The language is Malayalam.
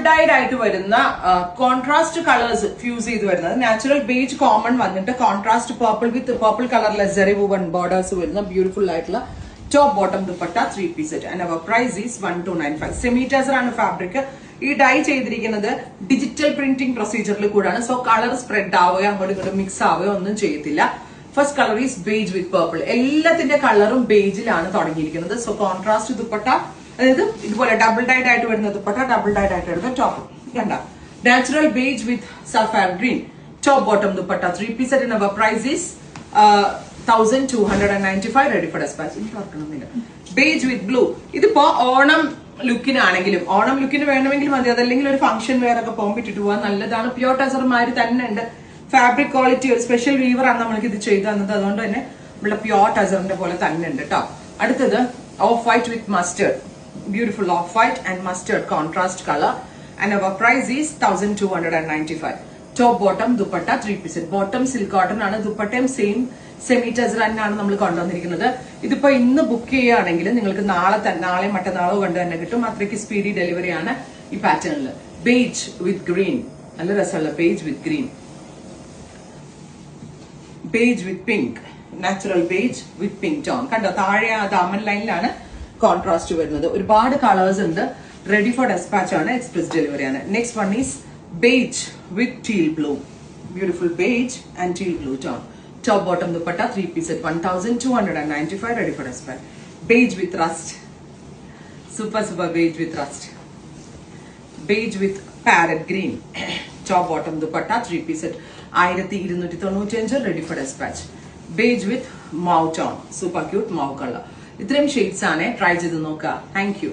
ഡൈഡ് ആയിട്ട് വരുന്ന കോൺട്രാസ്റ്റ് കളേഴ്സ് ഫ്യൂസ് ചെയ്ത് വരുന്നത്. നാച്ചുറൽ ബേജ് കോമൺ വന്നിട്ട് കോൺട്രാസ്റ്റ് പർപ്പിൾ വിത്ത് പർപ്പിൾ കളറിലെ സെറി വുവൺ ബോർഡേഴ്സ് വരുന്ന ബ്യൂട്ടിഫുൾ ആയിട്ടുള്ള top bottom dupatta 3-piece set. And our price is 1295. Semi tussar ആണ് ഫാബ്രിക്. ഈ ഡൈ ചെയ്തിരിക്കുന്നത് ഡിജിറ്റൽ പ്രിന്റിംഗ് പ്രൊസീജിയറിൽ കൂടാണ്. സോ കളർ സ്പ്രെഡ് ആവുകയോ അങ്ങോട്ടും ഇങ്ങോട്ടും മിക്സ് ആവുകയോ ഒന്നും ചെയ്യത്തില്ല. First colour is beige with purple. എല്ലാത്തിന്റെ കളറും ബേജിലാണ് തുടങ്ങിയിരിക്കുന്നത്. സോ കോൺട്രാസ്റ്റ് ദുപ്പട്ട, അതായത് ഇതുപോലെ ഡബിൾ ഡൈഡ് ആയിട്ട് വരുന്ന ദുപ്പട്ട, ഡബിൾ ഡൈഡ് ആയിട്ട് വരുന്ന ടോപ്പ്. കണ്ട, natural beige with sapphire green top bottom dupatta 3-piece set. Our price is 1295. Ready for despatch. എനിക്ക് ഓർക്കണമെന്നില്ല. ബേജ് വിത്ത് ബ്ലൂ. ഇതിപ്പോ ഓണം ലുക്കിനാണെങ്കിലും, ഓണം ലുക്കിന് വേണമെങ്കിലും മതി, അതല്ലെങ്കിൽ ഒരു ഫംഗ്ഷൻ വെയർ ഒക്കെ പോകുമ്പോൾ ഇട്ടിട്ട് പോകാൻ നല്ലതാണ്. പ്യോർ ടസർമാര് തന്നെ ഉണ്ട്. ഫാബ്രിക് ക്വാളിറ്റി ഒരു സ്പെഷ്യൽ വീവർ ആണ് നമ്മൾക്ക് ഇത് ചെയ്തു തന്നത്. അതുകൊണ്ട് തന്നെ നമ്മുടെ പ്യോർ ടസറിന്റെ പോലെ തന്നെ ഉണ്ട് കേട്ടോ. അടുത്തത് off white with mustard. Beautiful off white and mustard contrast colour. And our price is 1295. Top bottom dupatta 3-piece set. Bottom silk cotton ആണ്, ദുപ്പട്ടയും സെയിം സെമി ടസർ തന്നെയാണ് നമ്മൾ കൊണ്ടുവന്നിരിക്കുന്നത്. ഇതിപ്പോ ഇന്ന് ബുക്ക് ചെയ്യുകയാണെങ്കിൽ നിങ്ങൾക്ക് നാളെ മറ്റന്നാളോ കണ്ടു തന്നെ കിട്ടും. അത്രയ്ക്ക് സ്പീഡി ഡെലിവറി ആണ് ഈ പാറ്റേണിൽ. ബേജ് വിത്ത് ഗ്രീൻ, നല്ല രസമുള്ള ബേജ് വിത്ത് ഗ്രീൻ. ബേജ് വിത്ത് പിങ്ക്, നാച്ചുറൽ ബേജ് വിത്ത് പിങ്ക് ടോൺ. കണ്ടോ, താഴെ ആ ദാമൻ ലൈനിലാണ് കോൺട്രാസ്റ്റ് വരുന്നത്. ഒരുപാട് കളേഴ്സ് ഉണ്ട്. റെഡി ഫോർ ഡെസ്പാച്ച് ആണ്, എക്സ്പ്രസ് ഡെലിവറി ആണ്. Next one is beige with teal blue. Beautiful beige and teal blue tone. Top bottom dupatta 3-piece set 1295. Ready for dispatch. Beige with rust, super super beige with rust. Beige with parrot green top bottom dupatta 3-piece set 1295. Ready for dispatch. Beige with mauve tone, super cute mauve colour. ഇത്രയും ഷെയ്ഡ്സ് ആണ്. ട്രൈ ചെയ്ത് നോക്കുക. Thank U.